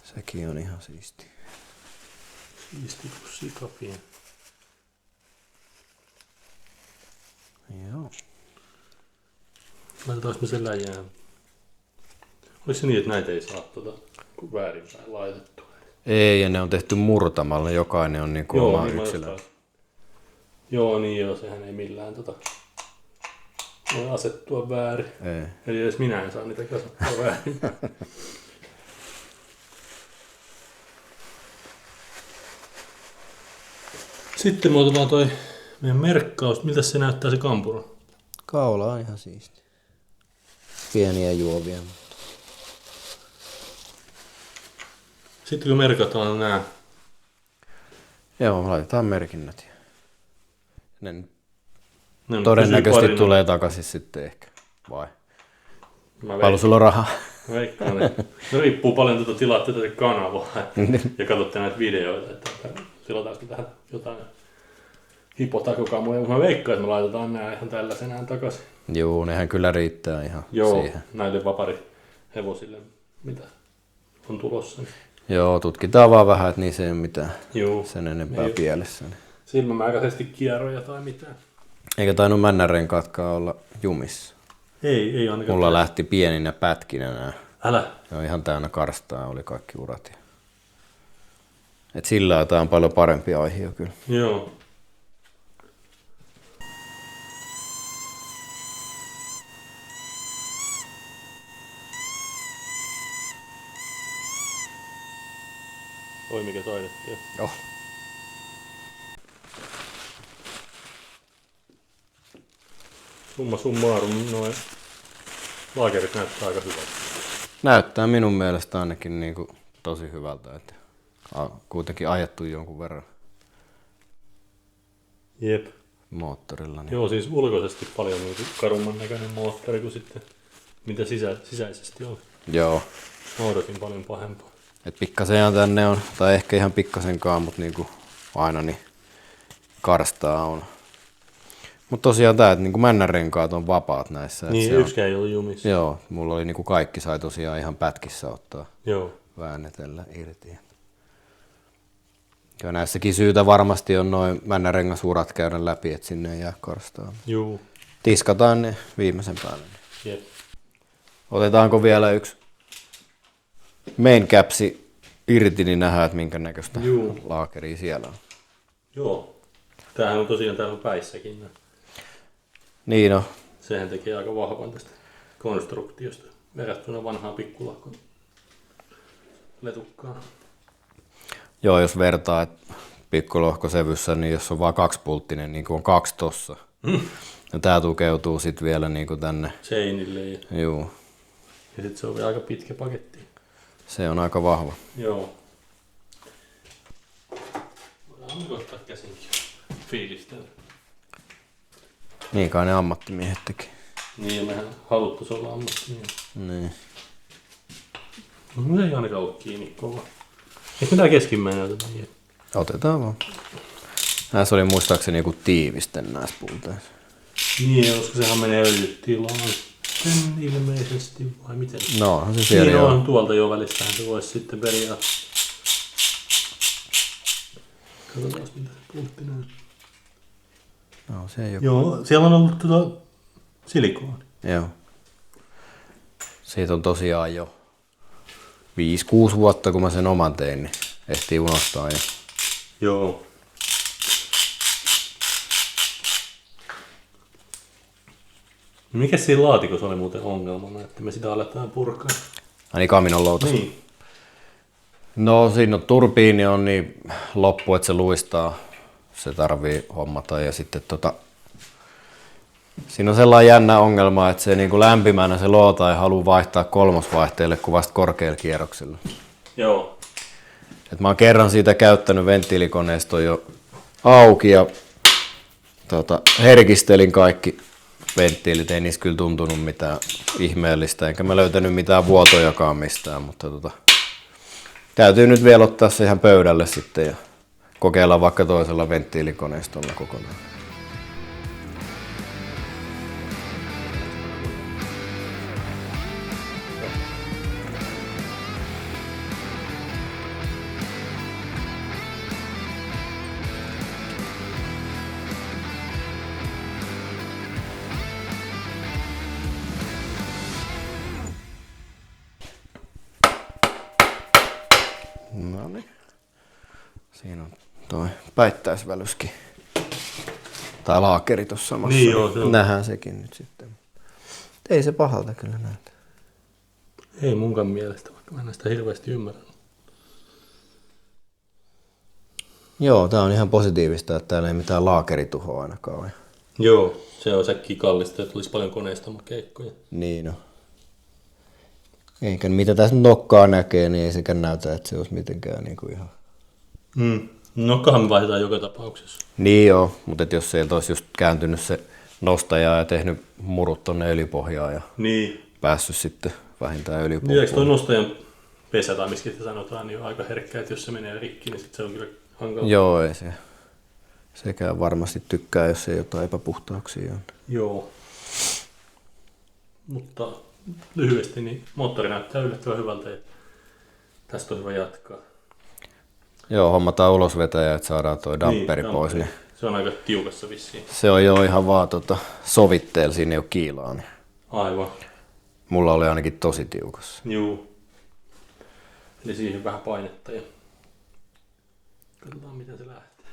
Speaker 1: Sekin on ihan siisti.
Speaker 2: Siisti kuin sikapien.
Speaker 1: Joo.
Speaker 2: Laitetaanko me sen läjään? Oliko se niin, että näitä ei saa kun väärinpäin laitettu?
Speaker 1: Ei, ja ne on tehty murtamalla. Jokainen on niinku oma
Speaker 2: niin
Speaker 1: yksilö.
Speaker 2: Joo, niin joo, sehän ei millään voi asettua väärin.
Speaker 1: Ei.
Speaker 2: Eli edes minä en saa niitä kasattua väärin. Sitten me otetaan toi meidän merkkaus. Miltä se näyttää se kampura?
Speaker 1: Kaula on ihan siisti. Pieniä juovia.
Speaker 2: Sitten kun merkataan nämä.
Speaker 1: Joo, laitetaan merkinnät. Ne
Speaker 2: Ne
Speaker 1: todennäköisesti
Speaker 2: pysyy
Speaker 1: tulee takaisin sitten ehkä. Vai?
Speaker 2: Mä
Speaker 1: Paljon sulla on rahaa?
Speaker 2: veikkaan, että se riippuu paljon tilaatte tätä kanavaa ja katsotte näitä videoita, että tilataanko tähän jotain hipotakokamoja. Mä veikkaan, että me laitetaan nämä ihan tällaisenään takaisin.
Speaker 1: Joo, nehän kyllä riittää ihan siihen.
Speaker 2: Näille vaparihevosille, mitä on tulossa.
Speaker 1: Joo, tutkitaan vaan vähän, että niissä ei ole mitään
Speaker 2: Joo.
Speaker 1: sen enempää pielessä.
Speaker 2: Silmämääräisesti kierroja tai mitään.
Speaker 1: Eikä tainnut männänrenkaatkaan olla jumissa.
Speaker 2: Ei ainakaan.
Speaker 1: Mulla lähti pieninä pätkinä nää.
Speaker 2: Älä.
Speaker 1: Ne on ihan täynnä karstaa, oli kaikki urat. Et sillä jotain paljon parempia aiheja kyllä.
Speaker 2: Joo. Oi mikä taidettiin.
Speaker 1: Oh.
Speaker 2: Summa summarum, noin laakerit näyttää aika hyvältä.
Speaker 1: Näyttää minun mielestä ainakin niinku tosi hyvältä, että kuitenkin ajettu jonkun verran
Speaker 2: Jep.
Speaker 1: moottorilla. Niin.
Speaker 2: Joo, siis ulkoisesti paljon niin karumman näköinen moottori kuin sitten mitä sisäisesti on.
Speaker 1: Joo.
Speaker 2: Mä odotin paljon pahempaa.
Speaker 1: Et pikkasenhan tänne on, tai ehkä ihan pikkasenkaan, mutta niinku aina niin karstaa on. Mutta tosiaan tää, että niinku männänrenkaat on vapaat näissä.
Speaker 2: Niin, yksikään ei ollut jumissa.
Speaker 1: Joo, mulla oli niinku kaikki sai tosiaan ihan pätkissä ottaa
Speaker 2: Joo.
Speaker 1: väännetellä irti. Kyllä näissäkin syytä varmasti on noin männänrengasurat käydä läpi, että sinne ei jää karstaa.
Speaker 2: Juu.
Speaker 1: Tiskataan ne viimeisen päälle.
Speaker 2: Jep.
Speaker 1: Otetaanko vielä yksi main capsi irti, niin nähdään, että minkä näköistä laakeria siellä on.
Speaker 2: Joo. Tämähän on tosiaan täällä päissäkin.
Speaker 1: Niin no.
Speaker 2: Sehän tekee aika vahvan tästä konstruktiosta verrattuna vanhaan pikkulahkon letukkaan.
Speaker 1: Joo, jos vertaa, että pikkulohkosevyssä, niin jos on vaan kaksipulttinen, niin kuin on kaksi tossa. Ja tää tukeutuu sitten vielä niin kuin tänne.
Speaker 2: Seinille.
Speaker 1: Joo.
Speaker 2: Ja sitten se on vielä aika pitkä paketti.
Speaker 1: Se on aika vahva.
Speaker 2: Joo. Voidaan ottaa käsinkin fiilistellä.
Speaker 1: Niin kai ne ammattimiehet teki.
Speaker 2: Niin, ja mehän haluttais olla ammattimiehet.
Speaker 1: Niin.
Speaker 2: No ei ainakaan ollut kiinni kova. Eikö mitään keskimmäinen oteta niin?
Speaker 1: Otetaan vaan. Näissä oli muistaakseni joku tiivisten näissä pulteissa.
Speaker 2: Niin, koska sehän menee öljytilaan. Ilmeisesti, vai miten?
Speaker 1: No, onhan se siellä
Speaker 2: niin
Speaker 1: jo.
Speaker 2: on, tuolta jo välistähän se voisi sitten periaatteessa. Katsotaan mitä se pultti näyttää.
Speaker 1: No, se ei ole.
Speaker 2: Joo, siellä on ollut silikooni.
Speaker 1: Joo. Siitä on tosiaan jo 5-6 vuotta, kun mä sen oman tein, niin ehtii unohtaa jo.
Speaker 2: Joo. Mikä siinä laatikossa oli muuten ongelmana, että me sitä aletaan purkaa?
Speaker 1: Niin kaminon loutas.
Speaker 2: Niin.
Speaker 1: No siinä on turbiini on niin loppu, että se luistaa. Se tarvii hommata ja sitten siinä on sellainen jännä ongelma, että se niin kuin lämpimänä se loota ei halua vaihtaa kolmosvaihteelle kuin vasta korkealla kierroksilla.
Speaker 2: Joo.
Speaker 1: Et mä oon kerran siitä käyttänyt venttiilikoneiston jo auki ja herkistelin kaikki venttiilit, ei niissä kyllä tuntunut mitään ihmeellistä, enkä mä löytänyt mitään vuotojakaan mistään, mutta täytyy nyt vielä ottaa se ihan pöydälle sitten ja kokeilla vaikka toisella venttiilikoneistolla kokonaan. No niin. Siinä on toi päittäisvälyskin. Tai laakeri tuossa samassa.
Speaker 2: Niin joo, se on.
Speaker 1: Nähdään sekin nyt sitten. Ei se pahalta kyllä näytä.
Speaker 2: Ei munkaan mielestä, vaikka mä en sitä hirveästi ymmärrä.
Speaker 1: Joo, tää on ihan positiivista, että täällä ei mitään laakerituhoa ainakaan ole.
Speaker 2: Joo, se on säkkiä kallista, että tulisi paljon koneistamokeikkoja.
Speaker 1: Niin on. Eikä mitä tässä nokkaa näkee, niin ei sekään näytä, että se olisi mitenkään niinku ihan...
Speaker 2: Nokkahan me vaihdetaan joka tapauksessa.
Speaker 1: Niin joo, mutta jos sieltä olisi just kääntynyt se nostaja ja tehnyt murut tonne öljypohjaan ja
Speaker 2: Niin.
Speaker 1: päässyt sitten vähintään
Speaker 2: Niin,
Speaker 1: öljypohjaan.
Speaker 2: eikö toi nostajan pesä tai miskä sitä sanotaan, niin on aika herkkä, että jos se menee rikki, niin sit se on kyllä hankala.
Speaker 1: Joo, ei se. Sekään varmasti tykkää, jos ei jotain epäpuhtauksia on.
Speaker 2: Joo. Mutta lyhyesti, niin moottori näyttää yllättävän hyvältä ja tästä on hyvä jatkaa.
Speaker 1: Joo, hommataan ulosvetäjä, että saadaan toi damperi pois. Niin
Speaker 2: Se on aika tiukassa vissiin.
Speaker 1: se on jo ihan vaan sovitteella, siinä ei ole kiilaa. Niin
Speaker 2: Aivan.
Speaker 1: mulla oli ainakin tosi tiukassa.
Speaker 2: Juu. Eli siihen vähän painetta ja katsotaan miten se lähtee.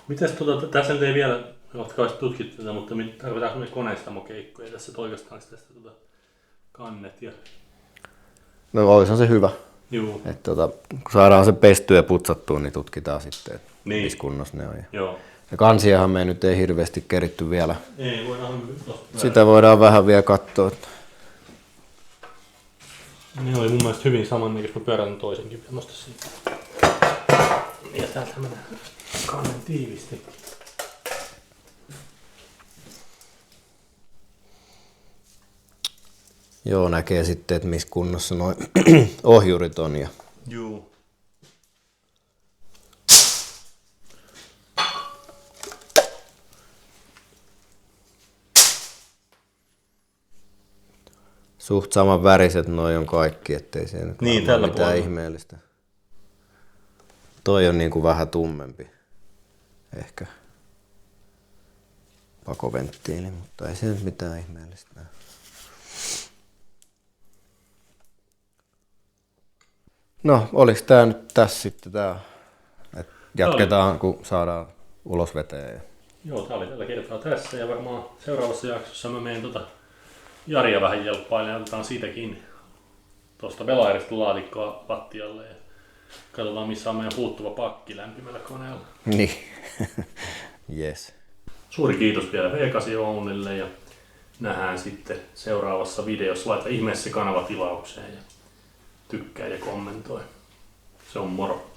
Speaker 2: Mitäs tässä nyt ei vielä ole kauheasti tutkittu tätä, mutta tarvitaanko me koneistamokeikkoja tässä oikeastaan tästä kannet ja...
Speaker 1: No olisihan se hyvä.
Speaker 2: Juu.
Speaker 1: Että kun saadaan se pestyä ja putsattua, niin tutkitaan sitten, että
Speaker 2: Niin.
Speaker 1: missä kunnossa ne on.
Speaker 2: Joo.
Speaker 1: Ja kansiahan me nyt ei hirveästi keritty vielä.
Speaker 2: Ei, voidaan
Speaker 1: Sitä voidaan vähän vielä katsoa.
Speaker 2: Ne oli mun mielestä hyvin samannäköistä, mä pyörän toisenkin vielä nosta siitä. Ja täältä menee kannen tiivisti.
Speaker 1: Joo, näkee sitten, että missä kunnossa noin ohjurit on. Ja
Speaker 2: Juu.
Speaker 1: suht saman väriset noi on kaikki, ettei se nyt
Speaker 2: Niin,
Speaker 1: varmaan
Speaker 2: tällä
Speaker 1: mitään
Speaker 2: puolella.
Speaker 1: ihmeellistä. Toi on niinku vähän tummempi. Ehkä pakoventtiili, mutta ei se nyt mitään ihmeellistä näy. No, oliks tää nyt tässä sitten tää? Et jatketaan, kun saadaan ulos veteen.
Speaker 2: Joo, tää oli tällä kertaa tässä ja varmaan seuraavassa jaksossa mä menen Jaria vähän jelppailemaan ja otetaan siitäkin tuosta Belairista laatikkoa lattialle ja katsotaan missä on meidän puuttuva pakki lämpimällä koneella.
Speaker 1: Niin, yes.
Speaker 2: Suuri kiitos vielä V8 Ounille ja nähdään sitten seuraavassa videossa. Laita ihmeessä kanava tilaukseen ja tykkää ja kommentoi. Se on moro.